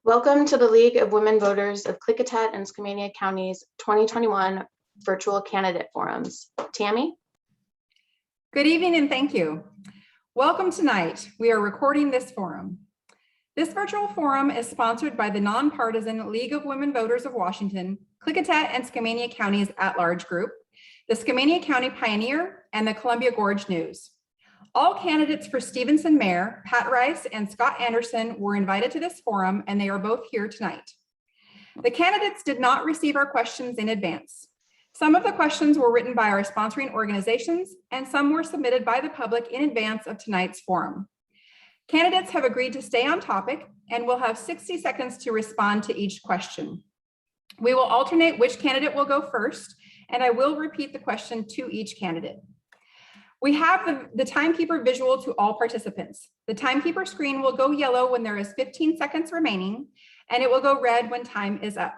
Welcome to the League of Women Voters of Klickitat and Skamania Counties 2021 Virtual Candidate Forums. Tammy? Good evening and thank you. Welcome tonight. We are recording this forum. This virtual forum is sponsored by the nonpartisan League of Women Voters of Washington, Klickitat and Skamania Counties at-large group, the Skamania County Pioneer, and the Columbia Gorge News. All candidates for Stevenson Mayor, Pat Rice and Scott Anderson, were invited to this forum, and they are both here tonight. The candidates did not receive our questions in advance. Some of the questions were written by our sponsoring organizations, and some were submitted by the public in advance of tonight's forum. Candidates have agreed to stay on topic and will have 60 seconds to respond to each question. We will alternate which candidate will go first, and I will repeat the question to each candidate. We have the timekeeper visual to all participants. The timekeeper screen will go yellow when there is 15 seconds remaining, and it will go red when time is up.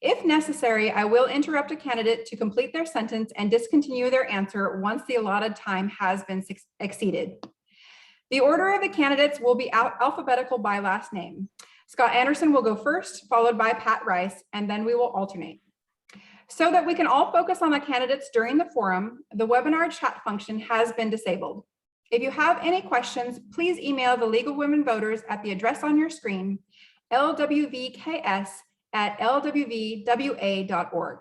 If necessary, I will interrupt a candidate to complete their sentence and discontinue their answer once the allotted time has been exceeded. The order of the candidates will be alphabetical by last name. Scott Anderson will go first, followed by Pat Rice, and then we will alternate. So that we can all focus on the candidates during the forum, the webinar chat function has been disabled. If you have any questions, please email the League of Women Voters at the address on your screen, lwvks@lwvwa.org.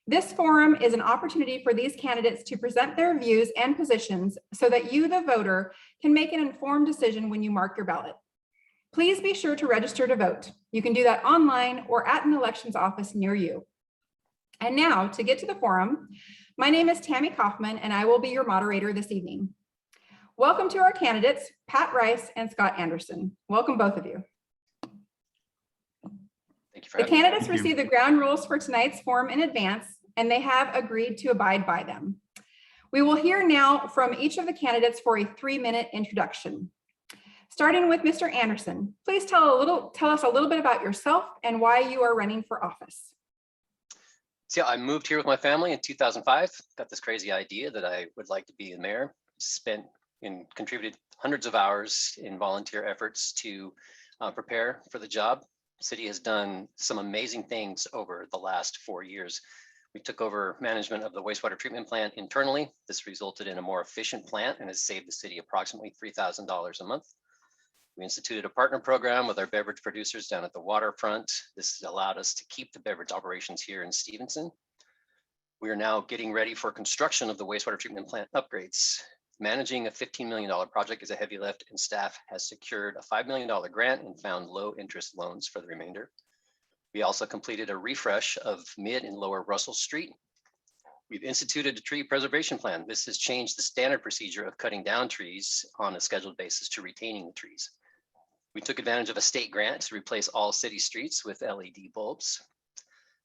This forum is an opportunity for these candidates to present their views and positions so that you, the voter, can make an informed decision when you mark your ballot. Please be sure to register to vote. You can do that online or at an elections office near you. And now, to get to the forum, my name is Tammy Kaufman, and I will be your moderator this evening. Welcome to our candidates, Pat Rice and Scott Anderson. Welcome, both of you. Thank you for the candidates received the ground rules for tonight's forum in advance, and they have agreed to abide by them. We will hear now from each of the candidates for a 3-minute introduction. Starting with Mr. Anderson, please tell us a little bit about yourself and why you are running for office. So yeah, I moved here with my family in 2005. Got this crazy idea that I would like to be a mayor. Contributed hundreds of hours in volunteer efforts to prepare for the job. The city has done some amazing things over the last 4 years. We took over management of the wastewater treatment plant internally. This resulted in a more efficient plant and has saved the city approximately $3,000 a month. We instituted a partner program with our beverage producers down at the waterfront. This has allowed us to keep the beverage operations here in Stevenson. We are now getting ready for construction of the wastewater treatment plant upgrades. Managing a $15 million project is a heavy lift, and staff has secured a $5 million grant and found low interest loans for the remainder. We also completed a refresh of Mid and Lower Russell Street. We've instituted a tree preservation plan. This has changed the standard procedure of cutting down trees on a scheduled basis to retaining the trees. We took advantage of a state grant to replace all city streets with LED bulbs.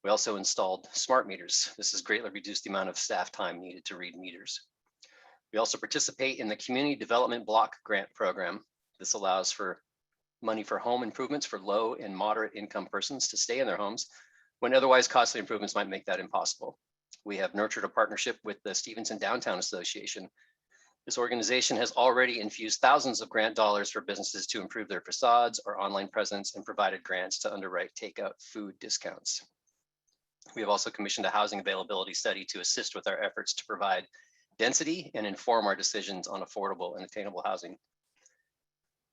We also installed smart meters. This has greatly reduced the amount of staff time needed to read meters. We also participate in the Community Development Block Grant Program. This allows for money for home improvements for low and moderate income persons to stay in their homes when otherwise costly improvements might make that impossible. We have nurtured a partnership with the Stevenson Downtown Association. This organization has already infused thousands of grant dollars for businesses to improve their facades or online presence and provided grants to underwrite takeout food discounts. We have also commissioned a housing availability study to assist with our efforts to provide density and inform our decisions on affordable and attainable housing.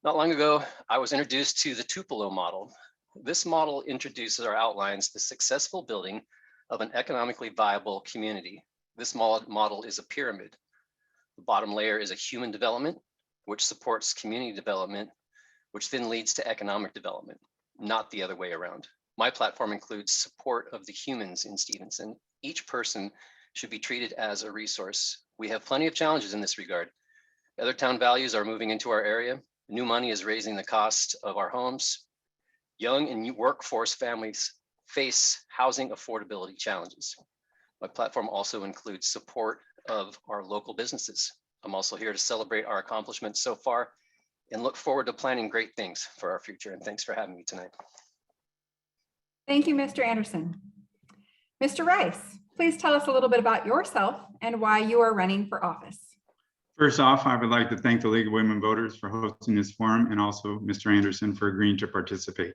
Not long ago, I was introduced to the Tupelo model. This model introduces or outlines the successful building of an economically viable community. This model is a pyramid. The bottom layer is a human development, which supports community development, which then leads to economic development, not the other way around. My platform includes support of the humans in Stevenson. Each person should be treated as a resource. We have plenty of challenges in this regard. Other town values are moving into our area. New money is raising the cost of our homes. Young and workforce families face housing affordability challenges. My platform also includes support of our local businesses. I'm also here to celebrate our accomplishments so far and look forward to planning great things for our future. And thanks for having me tonight. Thank you, Mr. Anderson. Mr. Rice, please tell us a little bit about yourself and why you are running for office. First off, I would like to thank the League of Women Voters for hosting this forum and also Mr. Anderson for agreeing to participate.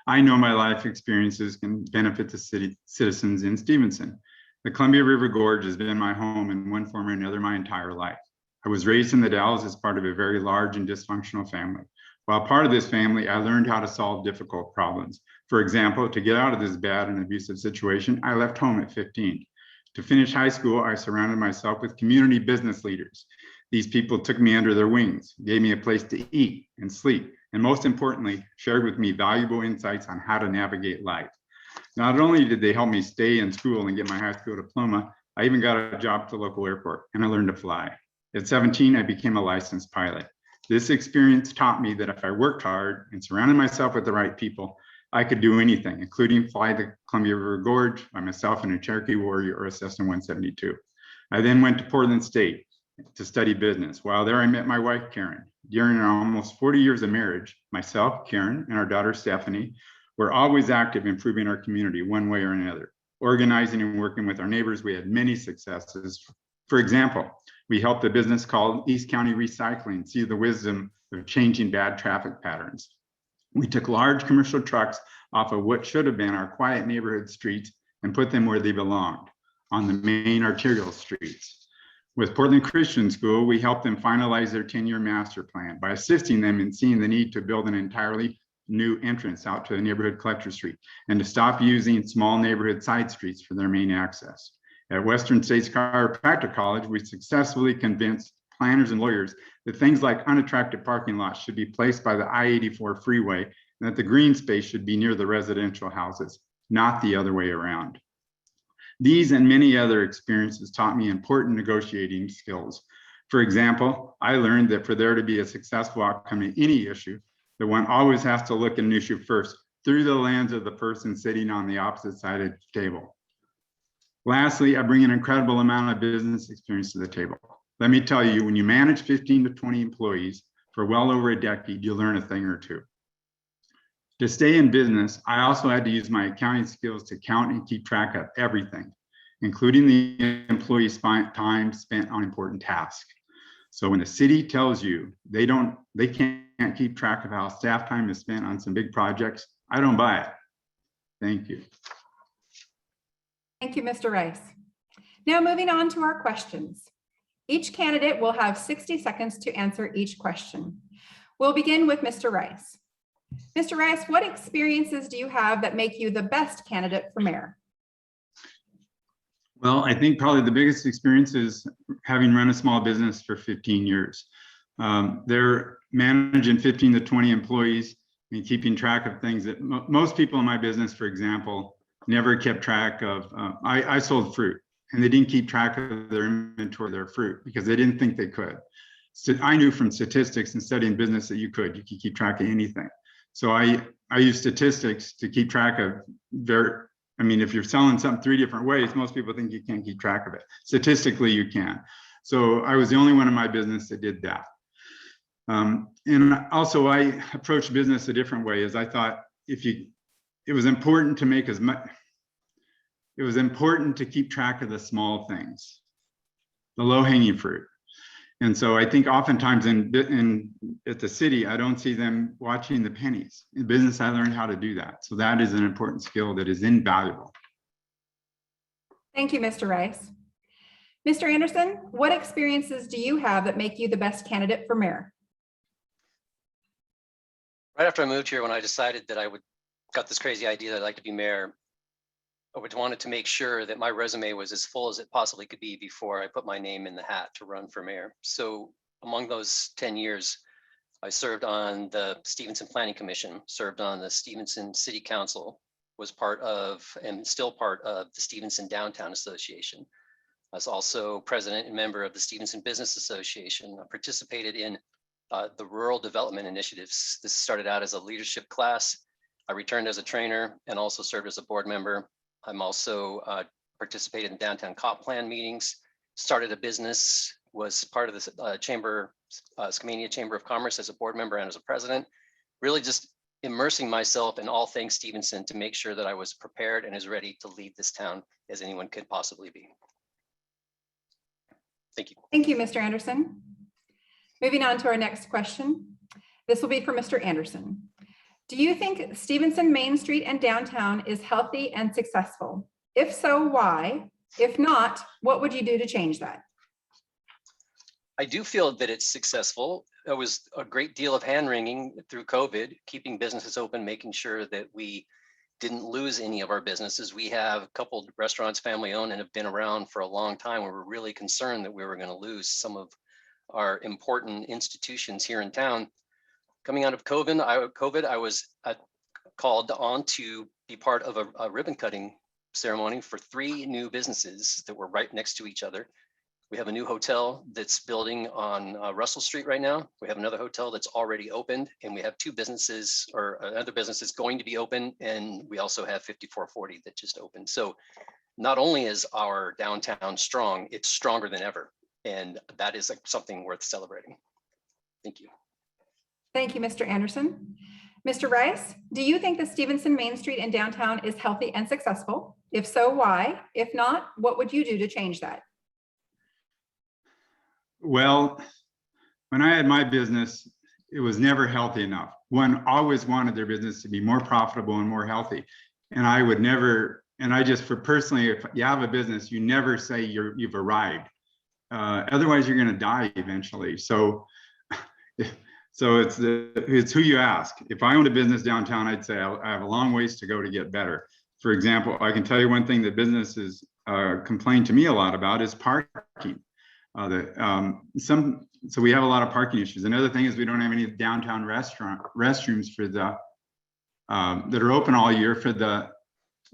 I know my life experiences can benefit the citizens in Stevenson. The Columbia River Gorge has been my home in one form or another my entire life. I was raised in the Dalles as part of a very large and dysfunctional family. While part of this family, I learned how to solve difficult problems. For example, to get out of this bad and abusive situation, I left home at 15. To finish high school, I surrounded myself with community business leaders. These people took me under their wings, gave me a place to eat and sleep, and most importantly, shared with me valuable insights on how to navigate life. Not only did they help me stay in school and get my high school diploma, I even got a job at the local airport and I learned to fly. At 17, I became a licensed pilot. This experience taught me that if I worked hard and surrounded myself with the right people, I could do anything, including fly the Columbia River Gorge by myself in a Cherokee Warrior or a Cessna 172. I then went to Portland State to study business. While there, I met my wife, Karen. During our almost 40 years of marriage, myself, Karen, and our daughter, Stephanie, were always active improving our community one way or another. Organizing and working with our neighbors, we had many successes. For example, we helped a business called East County Recycling see the wisdom of changing bad traffic patterns. We took large commercial trucks off of what should have been our quiet neighborhood streets and put them where they belonged, on the main arterial streets. With Portland Christian School, we helped them finalize their 10-year master plan by assisting them in seeing the need to build an entirely new entrance out to the neighborhood collector street and to stop using small neighborhood side streets for their main access. At Western States Chiropractic College, we successfully convinced planners and lawyers that things like unattractive parking lots should be placed by the I-84 freeway and that the green space should be near the residential houses, not the other way around. These and many other experiences taught me important negotiating skills. For example, I learned that for there to be a successful outcome in any issue, that one always has to look at an issue first through the lens of the person sitting on the opposite side of the table. Lastly, I bring an incredible amount of business experience to the table. Let me tell you, when you manage 15 to 20 employees for well over a decade, you learn a thing or two. To stay in business, I also had to use my accounting skills to count and keep track of everything, including the employees' time spent on important tasks. So when the city tells you they can't keep track of how staff time is spent on some big projects, I don't buy it. Thank you. Thank you, Mr. Rice. Now moving on to our questions. Each candidate will have 60 seconds to answer each question. We'll begin with Mr. Rice. Mr. Rice, what experiences do you have that make you the best candidate for mayor? Well, I think probably the biggest experience is having run a small business for 15 years. They're managing 15 to 20 employees and keeping track of things that most people in my business, for example, never kept track of. I sold fruit and they didn't keep track of their inventory of their fruit because they didn't think they could. So I knew from statistics and studying business that you could keep track of anything. So I use statistics to keep track of if you're selling something 3 different ways, most people think you can't keep track of it. Statistically, you can. So I was the only one in my business that did that. And also I approached business a different way, as I thought it was important to make it was important to keep track of the small things, the low-hanging fruit. And so I think oftentimes at the city, I don't see them watching the pennies. In business, I learned how to do that. So that is an important skill that is invaluable. Thank you, Mr. Rice. Mr. Anderson, what experiences do you have that make you the best candidate for mayor? Right after I moved here, when I decided that got this crazy idea that I'd like to be mayor, I wanted to make sure that my resume was as full as it possibly could be before I put my name in the hat to run for mayor. So among those 10 years, I served on the Stevenson Planning Commission, served on the Stevenson City Council, was part of and still part of the Stevenson Downtown Association. I was also president and member of the Stevenson Business Association. I participated in the rural development initiatives. This started out as a leadership class. I returned as a trainer and also served as a board member. I'm also participated in downtown comp plan meetings, started a business, was part of the Skamania Chamber of Commerce as a board member and as a president, really just immersing myself in all things Stevenson to make sure that I was prepared and as ready to lead this town as anyone could possibly be. Thank you. Thank you, Mr. Anderson. Moving on to our next question. This will be for Mr. Anderson. Do you think Stevenson Main Street and downtown is healthy and successful? If so, why? If not, what would you do to change that? I do feel that it's successful. There was a great deal of hand wringing through COVID, keeping businesses open, making sure that we didn't lose any of our businesses. We have a couple restaurants family owned and have been around for a long time. We were really concerned that we were going to lose some of our important institutions here in town. Coming out of COVID, I was called on to be part of a ribbon cutting ceremony for 3 new businesses that were right next to each other. We have a new hotel that's building on Russell Street right now. We have another hotel that's already opened, and we have 2 businesses, or another business is going to be open, and we also have 5440 that just opened. So not only is our downtown strong, it's stronger than ever, and that is something worth celebrating. Thank you. Thank you, Mr. Anderson. Mr. Rice, do you think the Stevenson Main Street and downtown is healthy and successful? If so, why? If not, what would you do to change that? Well, when I had my business, it was never healthy enough. One always wanted their business to be more profitable and more healthy. And I would never, and I just, for personally, if you have a business, you never say you've arrived. Otherwise, you're going to die eventually. So it's who you ask. If I owned a business downtown, I'd say I have a long ways to go to get better. For example, I can tell you one thing that businesses complain to me a lot about is parking. So we have a lot of parking issues. Another thing is we don't have any downtown restrooms for the that are open all year for the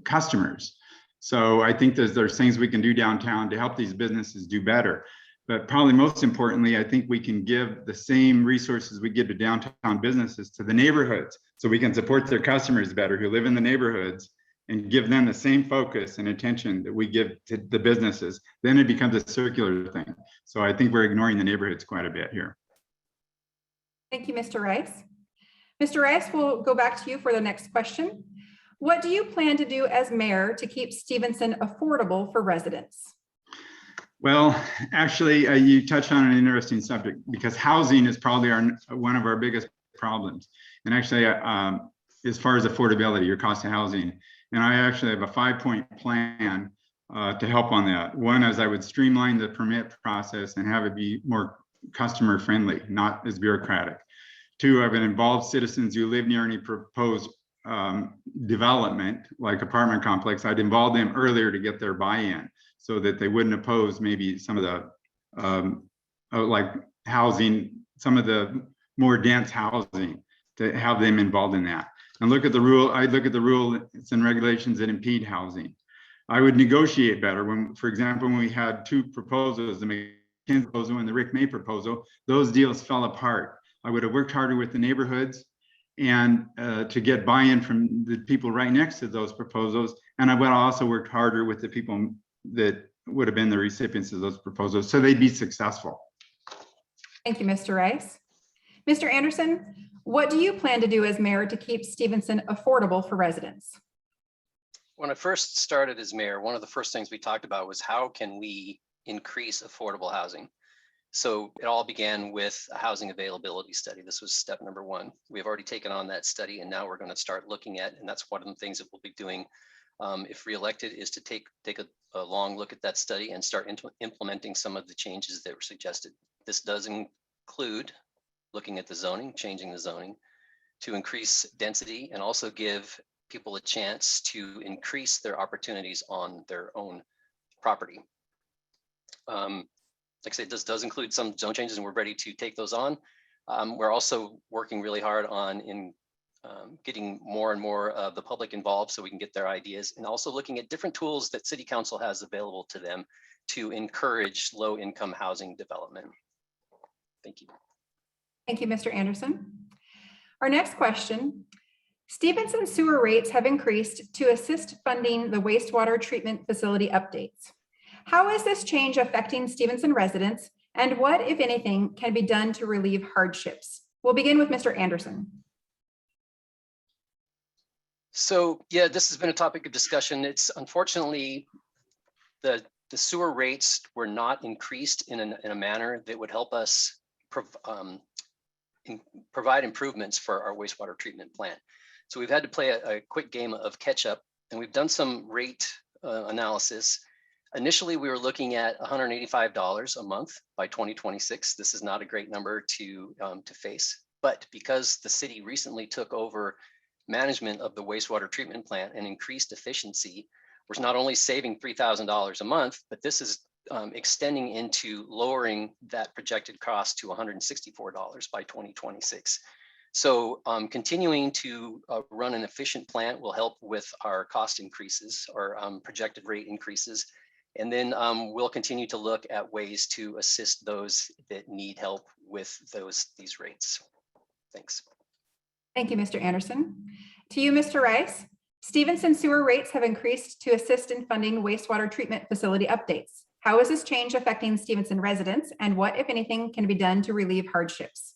customers. So I think there's things we can do downtown to help these businesses do better. But probably most importantly, I think we can give the same resources we give to downtown businesses to the neighborhoods, so we can support their customers better who live in the neighborhoods and give them the same focus and attention that we give to the businesses. Then it becomes a circular thing. So I think we're ignoring the neighborhoods quite a bit here. Thank you, Mr. Rice. Mr. Rice, we'll go back to you for the next question. What do you plan to do as mayor to keep Stevenson affordable for residents? Well, actually, you touched on an interesting subject, because housing is probably one of our biggest problems. And actually, as far as affordability or cost of housing, and I actually have a 5-point plan to help on that. One is I would streamline the permit process and have it be more customer friendly, not as bureaucratic. 2, I would involve citizens who live near any proposed development, like apartment complex. I'd involve them earlier to get their buy-in, so that they wouldn't oppose maybe some of the like housing, some of the more dense housing, to have them involved in that. And look at the rule. I'd look at the rules and regulations that impede housing. I would negotiate better. When, for example, when we had 2 proposals, the McKinsey proposal and the Rick May proposal, those deals fell apart. I would have worked harder with the neighborhoods and to get buy-in from the people right next to those proposals. And I would also worked harder with the people that would have been the recipients of those proposals, so they'd be successful. Thank you, Mr. Rice. Mr. Anderson, what do you plan to do as mayor to keep Stevenson affordable for residents? When I first started as mayor, one of the first things we talked about was how can we increase affordable housing? So it all began with a housing availability study. This was step number 1. We've already taken on that study, and now we're going to start looking at, and that's one of the things that we'll be doing if reelected, is to take a long look at that study and start implementing some of the changes that were suggested. This does include looking at the zoning, changing the zoning to increase density, and also give people a chance to increase their opportunities on their own property. Like I said, this does include some zone changes, and we're ready to take those on. We're also working really hard on getting more and more of the public involved so we can get their ideas, and also looking at different tools that City Council has available to them to encourage low-income housing development. Thank you. Thank you, Mr. Anderson. Our next question. Stevenson sewer rates have increased to assist funding the wastewater treatment facility updates. How is this change affecting Stevenson residents, and what, if anything, can be done to relieve hardships? We'll begin with Mr. Anderson. So yeah, this has been a topic of discussion. It's unfortunately the sewer rates were not increased in a manner that would help us provide improvements for our wastewater treatment plant. So we've had to play a quick game of catch up, and we've done some rate analysis. Initially, we were looking at $185 a month by 2026. This is not a great number to face, but because the city recently took over management of the wastewater treatment plant and increased efficiency, we're not only saving $3,000 a month, but this is extending into lowering that projected cost to $164 by 2026. So continuing to run an efficient plant will help with our cost increases or projected rate increases. And then we'll continue to look at ways to assist those that need help with these rates. Thanks. Thank you, Mr. Anderson. To you, Mr. Rice. Stevenson sewer rates have increased to assist in funding wastewater treatment facility updates. How is this change affecting Stevenson residents, and what, if anything, can be done to relieve hardships?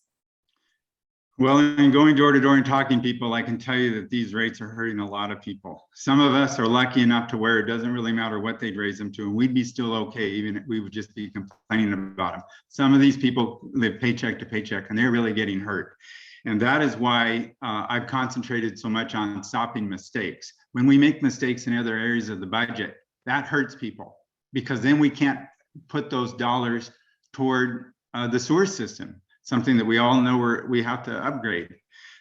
Well, in going door to door and talking to people, I can tell you that these rates are hurting a lot of people. Some of us are lucky enough to where it doesn't really matter what they'd raise them to, and we'd be still okay, even if we would just be complaining about them. Some of these people live paycheck to paycheck, and they're really getting hurt. And that is why I've concentrated so much on stopping mistakes. When we make mistakes in other areas of the budget, that hurts people, because then we can't put those dollars toward the sewer system, something that we all know we have to upgrade.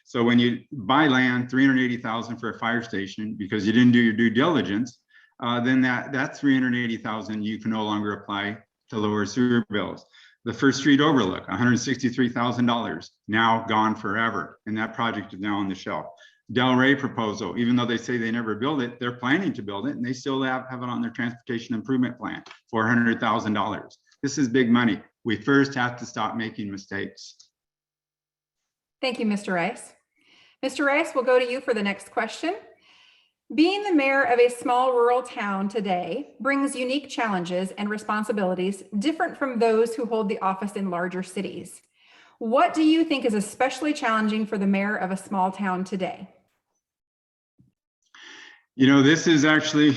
So when you buy land, $380,000 for a fire station because you didn't do your due diligence, then that $380,000 you can no longer apply to lower sewer bills. The First Street overlook, $163,000, now gone forever, and that project is now on the shelf. Del Rey proposal, even though they say they never build it, they're planning to build it, and they still have it on their transportation improvement plan, $400,000. This is big money. We first have to stop making mistakes. Thank you, Mr. Rice. Mr. Rice, we'll go to you for the next question. Being the mayor of a small rural town today brings unique challenges and responsibilities different from those who hold the office in larger cities. What do you think is especially challenging for the mayor of a small town today? You know, this is actually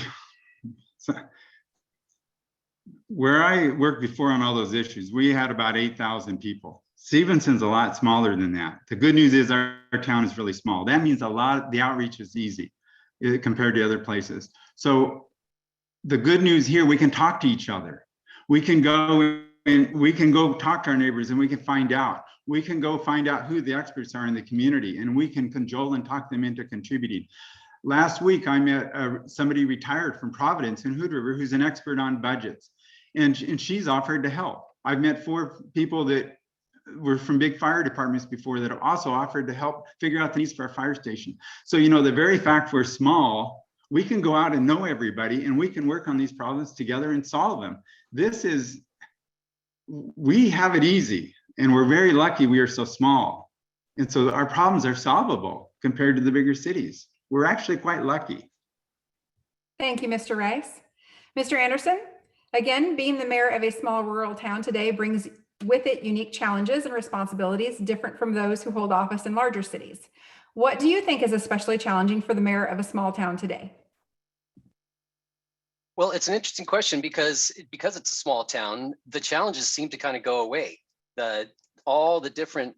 where I worked before on all those issues. We had about 8,000 people. Stevenson's a lot smaller than that. The good news is our town is really small. That means the outreach is easy compared to other places. So the good news here, we can talk to each other. We can go and we can go talk to our neighbors, and we can find out. We can go find out who the experts are in the community, and we can cajole and talk them into contributing. Last week, I met somebody retired from Providence in Hood River who's an expert on budgets, and she's offered to help. I've met 4 people that were from big fire departments before that have also offered to help figure out the needs for our fire station. So, you know, the very fact we're small, we can go out and know everybody, and we can work on these problems together and solve them. We have it easy, and we're very lucky we are so small. And so our problems are solvable compared to the bigger cities. We're actually quite lucky. Thank you, Mr. Rice. Mr. Anderson, again, being the mayor of a small rural town today brings with it unique challenges and responsibilities different from those who hold office in larger cities. What do you think is especially challenging for the mayor of a small town today? Well, it's an interesting question because it's a small town, the challenges seem to kind of go away. All the different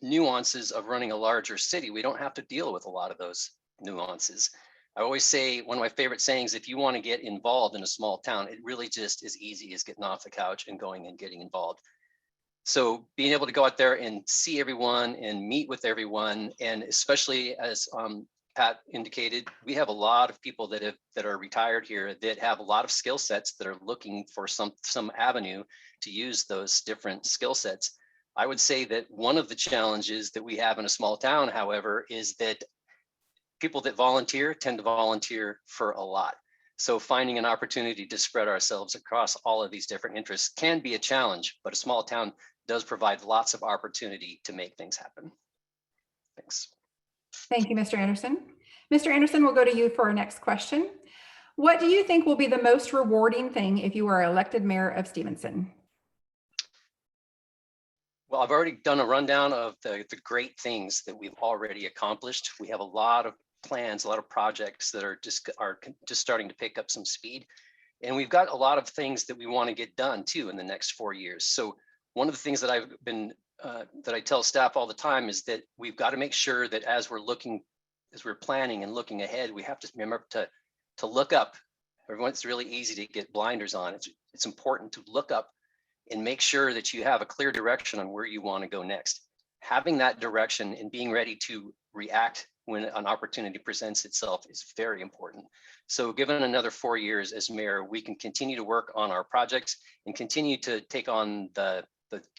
nuances of running a larger city, we don't have to deal with a lot of those nuances. I always say, one of my favorite sayings, if you want to get involved in a small town, it really just is easy as getting off the couch and going and getting involved. So being able to go out there and see everyone and meet with everyone, and especially as Pat indicated, we have a lot of people that are retired here that have a lot of skill sets that are looking for some avenue to use those different skill sets. I would say that one of the challenges that we have in a small town, however, is that people that volunteer tend to volunteer for a lot. So finding an opportunity to spread ourselves across all of these different interests can be a challenge, but a small town does provide lots of opportunity to make things happen. Thanks. Thank you, Mr. Anderson. Mr. Anderson, we'll go to you for our next question. What do you think will be the most rewarding thing if you are elected mayor of Stevenson? Well, I've already done a rundown of the great things that we've already accomplished. We have a lot of plans, a lot of projects that are just starting to pick up some speed. And we've got a lot of things that we want to get done too in the next 4 years. So one of the things that I've been that I tell staff all the time is that we've got to make sure that as we're planning and looking ahead, we have to remember to look up. It's really easy to get blinders on. It's important to look up and make sure that you have a clear direction on where you want to go next. Having that direction and being ready to react when an opportunity presents itself is very important. So given another 4 years as mayor, we can continue to work on our projects and continue to take on the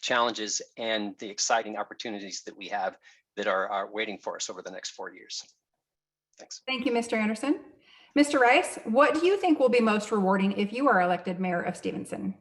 challenges and the exciting opportunities that we have that are waiting for us over the next 4 years. Thanks. Thank you, Mr. Anderson. Mr. Rice, what do you think will be most rewarding if you are elected mayor of Stevenson?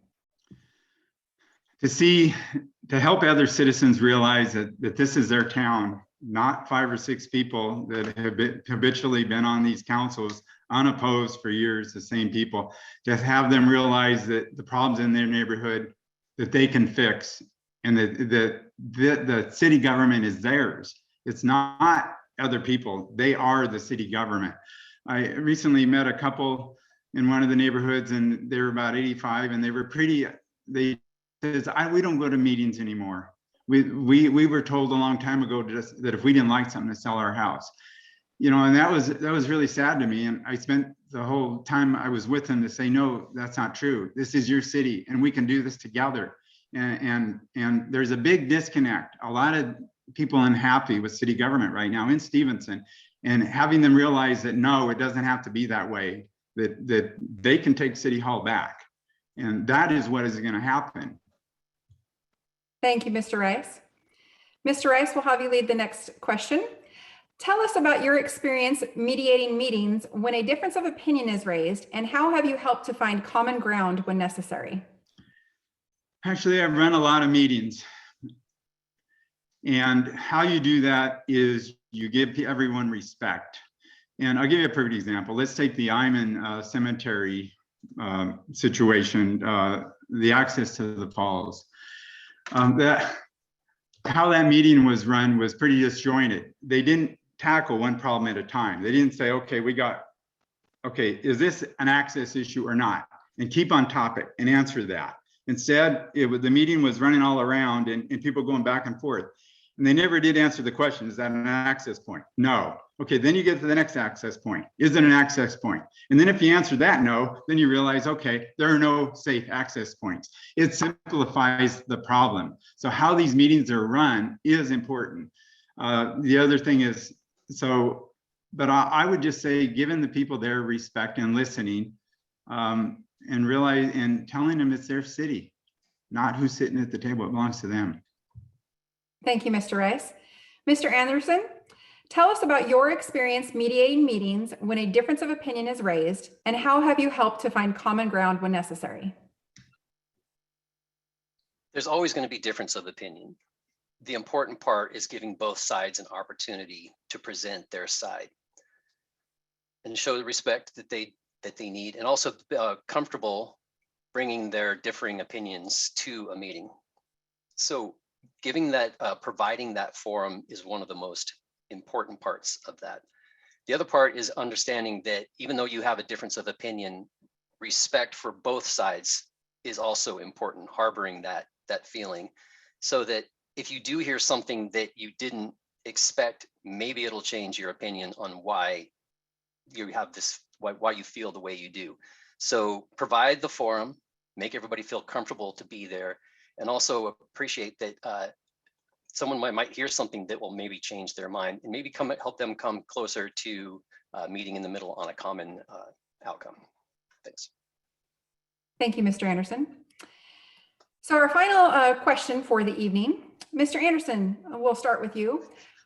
To help other citizens realize that this is their town, not 5 or 6 people that have habitually been on these councils unopposed for years, the same people, to have them realize that the problems in their neighborhood that they can fix, and that the city government is theirs. It's not other people. They are the city government. I recently met a couple in one of the neighborhoods, and they were about 85, and they were they says, we don't go to meetings anymore. We were told a long time ago that if we didn't like something, to sell our house. You know, and that was really sad to me. And I spent the whole time I was with them to say, no, that's not true. This is your city, and we can do this together. And there's a big disconnect. A lot of people unhappy with city government right now in Stevenson, and having them realize that no, it doesn't have to be that way. That they can take City Hall back, and that is what is going to happen. Thank you, Mr. Rice. Mr. Rice, we'll have you lead the next question. Tell us about your experience mediating meetings when a difference of opinion is raised, and how have you helped to find common ground when necessary? Actually, I've run a lot of meetings. And how you do that is you give everyone respect. And I'll give you a perfect example. Let's take the Iman Cemetery situation, the access to the falls. How that meeting was run was pretty disjointed. They didn't tackle one problem at a time. They didn't say, okay, is this an access issue or not? And keep on topic and answer that. Instead, the meeting was running all around and people going back and forth. And they never did answer the question, is that an access point? No. Okay, then you get to the next access point. Is it an access point? And then if you answer that no, then you realize, okay, there are no safe access points. It simplifies the problem. So how these meetings are run is important. The other thing is, but I would just say, giving the people their respect and listening, and realize and telling them it's their city, not who's sitting at the table. It belongs to them. Thank you, Mr. Rice. Mr. Anderson, tell us about your experience mediating meetings when a difference of opinion is raised, and how have you helped to find common ground when necessary? There's always going to be difference of opinion. The important part is giving both sides an opportunity to present their side and show the respect that they need, and also comfortable bringing their differing opinions to a meeting. So giving that, providing that forum is one of the most important parts of that. The other part is understanding that even though you have a difference of opinion, respect for both sides is also important, harboring that feeling, so that if you do hear something that you didn't expect, maybe it'll change your opinion on why you have this, why you feel the way you do. So provide the forum, make everybody feel comfortable to be there, and also appreciate that someone might hear something that will maybe change their mind, and maybe help them come closer to meeting in the middle on a common outcome. Thanks. Thank you, Mr. Anderson. So our final question for the evening, Mr. Anderson, we'll start with you.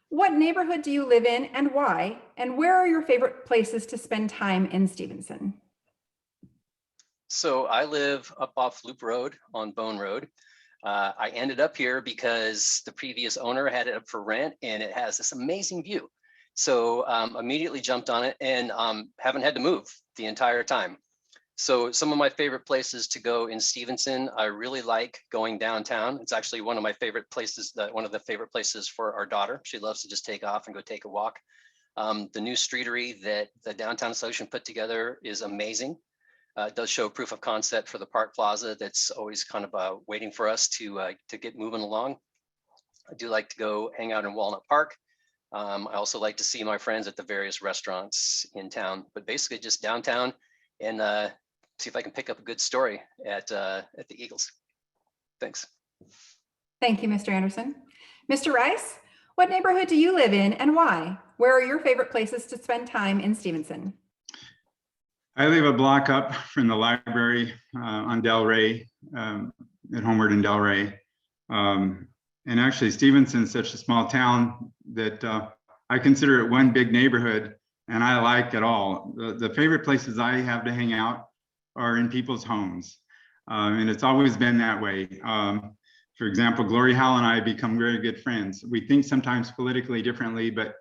What neighborhood do you live in and why? And where are your favorite places to spend time in Stevenson? So I live up off Loop Road on Bone Road. I ended up here because the previous owner had it up for rent, and it has this amazing view. So immediately jumped on it, and haven't had to move the entire time. So some of my favorite places to go in Stevenson, I really like going downtown. It's actually one of my favorite places, one of the favorite places for our daughter. She loves to just take off and go take a walk. The new streetery that the Downtown Association put together is amazing. It does show proof of concept for the Park Plaza that's always kind of waiting for us to get moving along. I do like to go hang out in Walnut Park. I also like to see my friends at the various restaurants in town, but basically just downtown and see if I can pick up a good story at the Eagles. Thanks. Thank you, Mr. Anderson. Mr. Rice, what neighborhood do you live in and why? Where are your favorite places to spend time in Stevenson? I live a block up from the library on Del Rey, at Homeward and Del Rey. And actually Stevenson is such a small town that I consider it one big neighborhood, and I like it all. The favorite places I have to hang out are in people's homes. And it's always been that way. For example, Glory Howell and I become very good friends. We think sometimes politically differently, but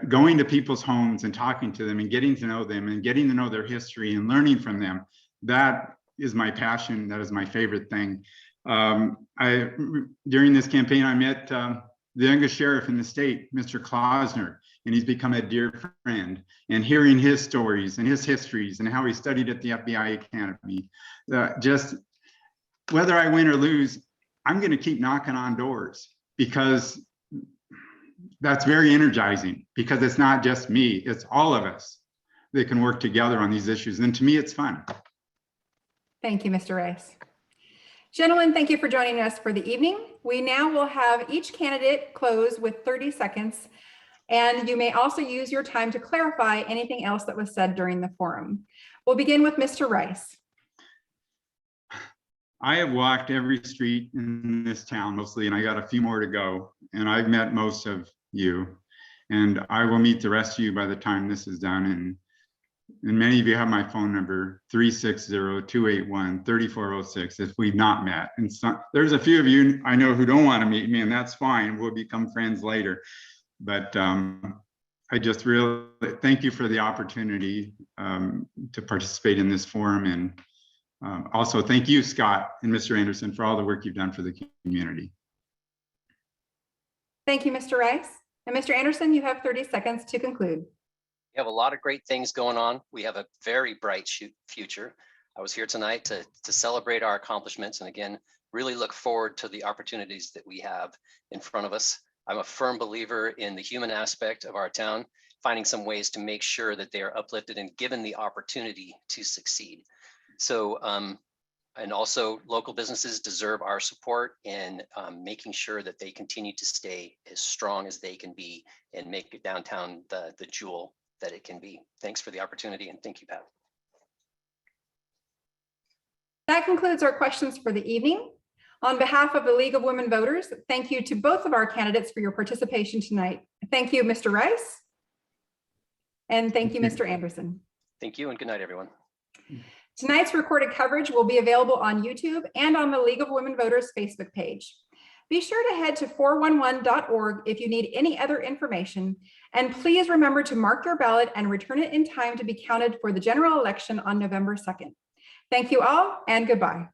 going to people's homes and talking to them and getting to know them and getting to know their history and learning from them, that is my passion. That is my favorite thing. During this campaign, I met the youngest sheriff in the state, Mr. Klausner, and he's become a dear friend. And hearing his stories and his histories and how he studied at the FBI Academy, just whether I win or lose, I'm going to keep knocking on doors, because that's very energizing, because it's not just me, it's all of us that can work together on these issues. And to me, it's fun. Thank you, Mr. Rice. Gentlemen, thank you for joining us for the evening. We now will have each candidate close with 30 seconds, and you may also use your time to clarify anything else that was said during the forum. We'll begin with Mr. Rice. I have walked every street in this town mostly, and I got a few more to go, and I've met most of you, and I will meet the rest of you by the time this is done. And many of you have my phone number, 360-281-3406, if we've not met. And so, there's a few of you I know who don't want to meet me, and that's fine. We'll become friends later. But I just really thank you for the opportunity to participate in this forum. And also thank you, Scott and Mr. Anderson, for all the work you've done for the community. Thank you, Mr. Rice. And Mr. Anderson, you have 30 seconds to conclude. We have a lot of great things going on. We have a very bright future. I was here tonight to celebrate our accomplishments, and again, really look forward to the opportunities that we have in front of us. I'm a firm believer in the human aspect of our town, finding some ways to make sure that they are uplifted and given the opportunity to succeed. So, and also local businesses deserve our support in making sure that they continue to stay as strong as they can be and make it downtown the jewel that it can be. Thanks for the opportunity, and thank you, Pat. That concludes our questions for the evening. On behalf of the League of Women Voters, thank you to both of our candidates for your participation tonight. Thank you, Mr. Rice. And thank you, Mr. Anderson. Thank you, and good night, everyone. Tonight's recorded coverage will be available on YouTube and on the League of Women Voters Facebook page. Be sure to head to 411.org if you need any other information, and please remember to mark your ballot and return it in time to be counted for the general election on November 2nd. Thank you all, and goodbye.